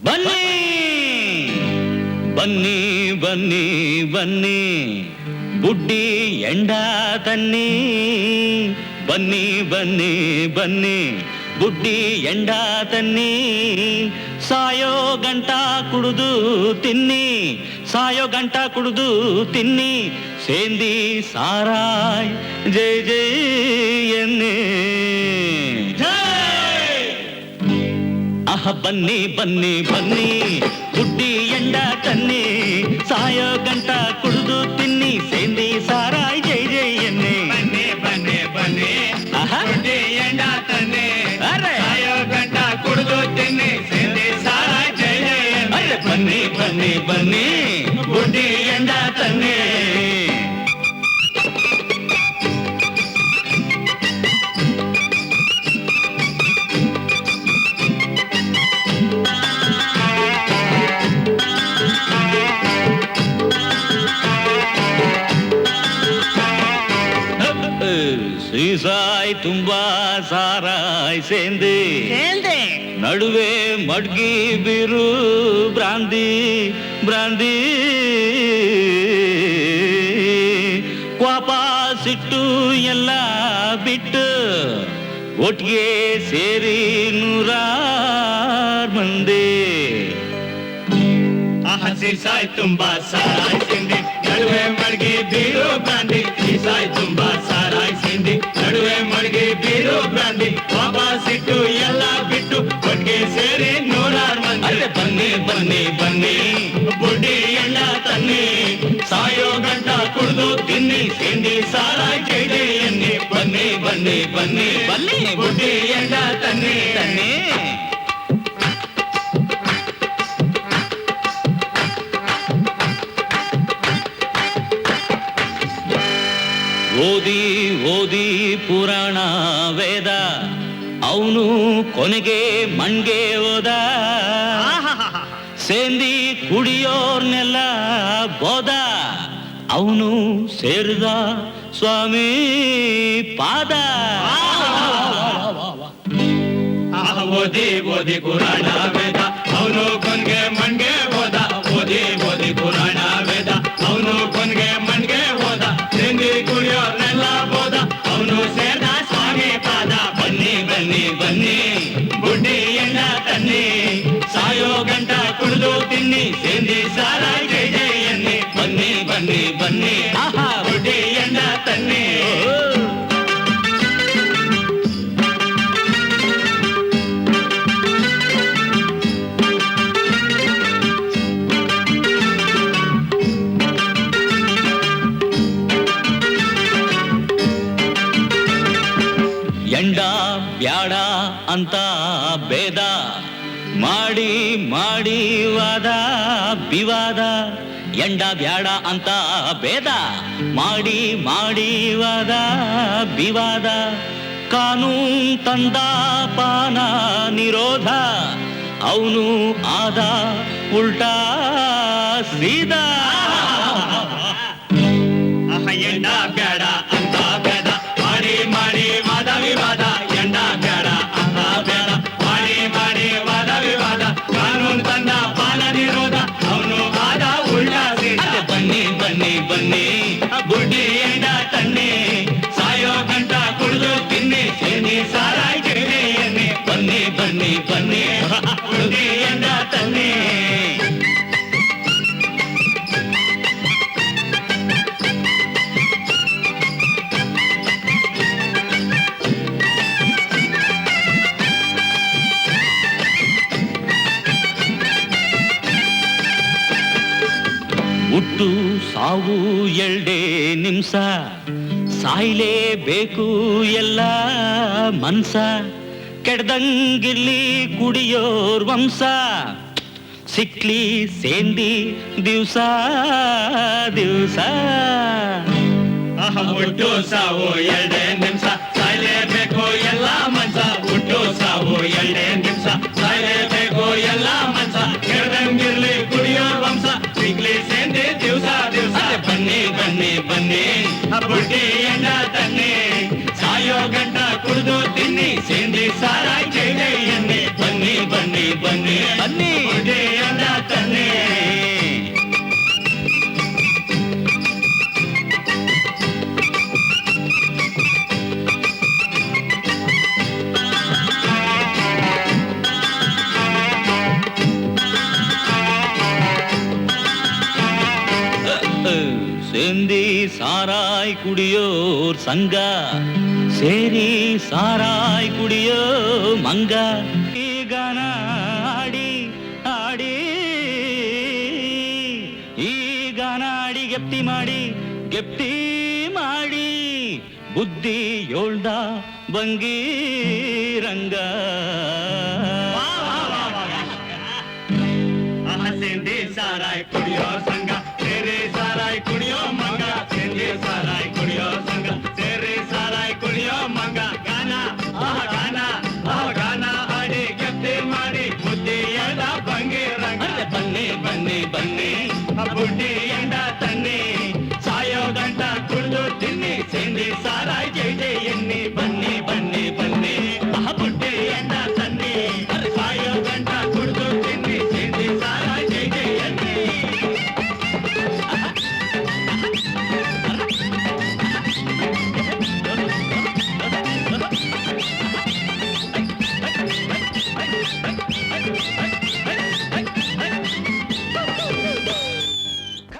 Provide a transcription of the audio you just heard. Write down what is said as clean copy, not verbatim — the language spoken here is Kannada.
ಬನ್ನಿ ಬನ್ನಿ ಬನ್ನಿ ಬನ್ನಿ ಬುಡ್ಡಿ ಎಂಡ ತನ್ನಿ ಬನ್ನಿ ಬನ್ನಿ ಬನ್ನಿ ಬುಡ್ಡಿ ಎಂಡ ತನ್ನಿ ಸಾಯೋ ಗಂಟ ಕುಡಿದು ತಿನ್ನಿ ಸಾಯೋ ಗಂಟ ಕುಡಿದು ತಿನ್ನಿ ಸೇಂದಿ ಸಾರಾಯ್ ಜೈ ಜೈ ಎನ್ನಿ ಆಹ ಬನ್ನಿ ಬನ್ನಿ ಬನ್ನಿ ಬುಡ್ಡಿ ಎಂಡ ತನ್ನಿ ಸಾಯೋ ಗಂಟ ಕುಡಿದು ತಿನ್ನಿ ಸೇಂದಿ ಸಾರಾಯ್ ಜೈ ಜೈ ಎನ್ನಿ ಬನ್ನಿ ಬನ್ನಿ ಬನ್ನಿ ಬುಡ್ಡಿ ಎಂಡ ತನ್ನಿ ಸಾಯೋ ಗಂಟ ಕುಡಿದು ತಿನ್ನಿ ಸೇಂದಿ ಸಾರಾಯ್ ಜೈ ಜೈ ಎನ್ನಿ ಬನ್ನಿ ಬನ್ನಿ ಬನ್ನಿ ಬುಡ್ಡಿ ಎಂಡ ತನ್ನಿ ಸೀಸಾಯ್ ತುಂಬಾ ಸಾರಾಯ್ ಸೇಂದಿ ನಡುವೆ ಮಡ್ಗಿ ಬೀರು ಬ್ರಾಂದಿ ಬ್ರಾಂದಿ ಕ್ವಾಪ ಸಿಟ್ಟು ಎಲ್ಲ ಬಿಟ್ಟು ಒಟ್ಟಿಗೆ ಸೇರಿ 100 ಮಂದಿ ಸೀಸಾಯ್ ತುಂಬಾ ಸಾರಾಯ್ ಸಿಂಧಿ ನಡುವೆ ಮಡ್ಗಿ ಬೀರು ಬ್ರಾಂದಿ ಸೀಸಾಯ್ ತುಂಬಾ ಸಾರಾಯ್ ಸಿಂಧಿ ನಡುವೆ ಮಡ್ಗಿ ಬೀರು ಬ್ರಾಂದಿ ವಾಪಸ್ ಇಟ್ಟು ಎಲ್ಲ ಬಿಟ್ಟು ಒಟ್ಟಿಗೆ ಸೇರಿ 100 ಮಂದಿ ಬನ್ನಿ ಬನ್ನಿ ಬನ್ನಿ ಬುಡ್ಡಿ ಎಣ್ಣ ತನ್ನಿ ಸಾಯೋ ಗಂಟ ಕುಡಿದು ತಿನ್ನಿ ಸೇಂದಿ ಸಾರಾಯ್ ಜೈ ಜೈ ಎನ್ನಿ ಬನ್ನಿ ಬನ್ನಿ ಬನ್ನಿ ಬನ್ನಿ ಬುಡ್ಡಿ ಎಣ್ಣ ತನ್ನಿ ತನ್ನಿ ಓದಿ ಓದಿ ಪುರಾಣ ವೇದ ಅವನು ಕೊನೆಗೆ ಮಣ್ಗೆ ಹೋದ ಸೇಂದಿ ಕುಡಿಯೋರ್ನೆಲ್ಲ ಬೋದ ಅವನು ಸೇರಿದ ಸ್ವಾಮಿ ಪಾದ ಓದಿ ಓದಿ ಪುರಾಣ ವೇದ ಅವನು ಕೊನೆಗೆ ಮಣ್ಗೆ ಹೋದ ಓದಿ ಓದಿ ಪುರಾಣ ವೇದ ಅವನು ಕೊನೆಗೆ ಮಣ್ಗೆ ಹೋದ ಸೇಂದಿ ಕುಡಿಯೋರ್ನೆಲ್ಲ ಬೋದ ಅವನು ಸೇರ್ದ ಸ್ವಾಮಿ ಪಾದ ಬನ್ನಿ ಬನ್ನಿ ಬನ್ನಿ ಬುಡ್ಡಿ ಎಣ್ಣ ತನ್ನಿ ಸಾಯೋ ಗಂಟ ಕುಡಿದು ತಿನ್ನಿ ಸೇಂದಿ ಸಾರಾಯ್ ಜೈ ಜೈ ಎನ್ನಿ ಬನ್ನಿ ಬನ್ನಿ ಬನ್ನಿ ಬುಡ್ಡಿ ಎಣ್ಣ ತನ್ನಿ ಎಂಡ ಬ್ಯಾಡ ಅಂತ ಭೇದ ಮಾಡಿ ಮಾಡಿ ವಾದ ವಿವಾದ ಎಂಡ ಬ್ಯಾಡ ಅಂತ ಭೇದ ಮಾಡಿ ಮಾಡಿ ವಾದ ವಿವಾದ ಕಾನೂನ್ ತಂದ ಪಾನ ನಿರೋಧ ಅವನು ಆದ ಉಲ್ಟಾ ಸೀದಾ ಎಂಡ ಬ್ಯಾಡ ಅಂತ ಬೇಡ ಮಾಡಿ ಮಾಡಿ ವಾದ ವಿವಾದ ಎಂಡ ಬ್ಯಾಡ ಅಂತ ಬೇಡ ಮಾಡಿ ಮಾಡಿ ವಾದ ವಿವಾದ ಕಾನೂನು ತಂದ ಪಾಲ ನಿರೋಧ ಅವನು ಆದ ಉಲ್ಟಾ ಸೀದಾ ಬನ್ನಿ ಬನ್ನಿ ಬನ್ನಿ ಬುಡ್ಡಿ ಎಂಡ ತನ್ನಿ ಸಾಯೋ ಗಂಟ ಕುಡಿದು ತಿನ್ನಿ ಸೇನಿ ಸಾರಾಯ್ ಜೈ ಜೈ ಎನ್ನಿ ಬನ್ನಿ ಬನ್ನಿ ಬನ್ನಿ ಬುಡ್ಡಿ ಎಂಡ ತನ್ನಿ ಹುಟ್ಟು ಸಾವು 2 ನಿಮಿಷ ಸಾಯ್ಲೇಬೇಕು ಎಲ್ಲ ಮನ್ಸ ಕೆಡ್ದಂಗಿರ್ಲಿ ಕುಡಿಯೋರ್ ವಂಶ ಸಿಕ್ಲಿ ಸೇಂದಿ ದಿವ್ಸ ದಿವ್ಸ ಹುಟ್ಟು ಸಾವು 2 ನಿಮಿಷ ಸಾಯ್ಲೇಬೇಕು ಎಲ್ಲ ಮನ್ಸ ಹುಟ್ಟು ಸಾವು 2 ನಿಮಿಷ ಸಾಯ್ಲೇಬೇಕು ಎಲ್ಲ ಮನ್ಸ ಕೆಡ್ದಂಗಿರ್ಲಿ ಕುಡಿಯೋರ್ ವಂಶ ಸಿಗ್ಲಿ ಸೇಂದಿ ದಿವ್ಸ ದಿವ್ಸ ಬನ್ನಿ ಬನ್ನಿ ಬನ್ನಿ ಬುಡ್ಡಿ ಎಂಡ ತನ್ನಿ ಸಾಯೋ ಗಂಟ ಕುಡಿದು ತಿನ್ನಿ ಸೇಂದಿ ಸಾರಾಯ್ ಜೈ ಜೈ ಎನ್ನಿ ಬನ್ನಿ ಬನ್ನಿ ಬನ್ನಿ ಬನ್ನಿ ಬುಡ್ಡಿ ಮಂದಿ ಸಾರಾಯ್ ಕುಡಿಯೋರ್ ಸಂಘ ಸೇರಿ ಸಾರಾಯ್ ಕುಡಿಯೋ ಮಂಗ ಈ ಗಾನ ಆಡಿ ಆಡಿ ಈ ಗಾನ ಆಡಿ ಗೆಪ್ತಿ ಮಾಡಿ ಬುದ್ಧಿ ಯೋಳ್ದ ಬಂಗೀರಂಗ ಸೇಂದಿ ಸಾರಾಯ್ ಕುಡಿಯೋ ಸಂಘ ಸೇರಿ ಸಾರಾಯ್ ಕುಡಿಯೋ ಮಂಗ ಸೇಂದಿ ಸಾರಾಯ್ ಕುಡಿಯೋ ಸಂಘ ಸೇರಿ ಸಾರಾಯ್ ಕುಡಿಯೋ ಮಂಗ ಗಾನ ಗಾನ ಗಾನ ಆಡಿ ಗೆದ್ದೆ ಮಾಡಿ ಬುದ್ಧಿ ಎಡ ಬಂಗಿ ರಂಗ ಬನ್ನಿ ಬನ್ನಿ ಬನ್ನಿ ಬುದ್ಧಿ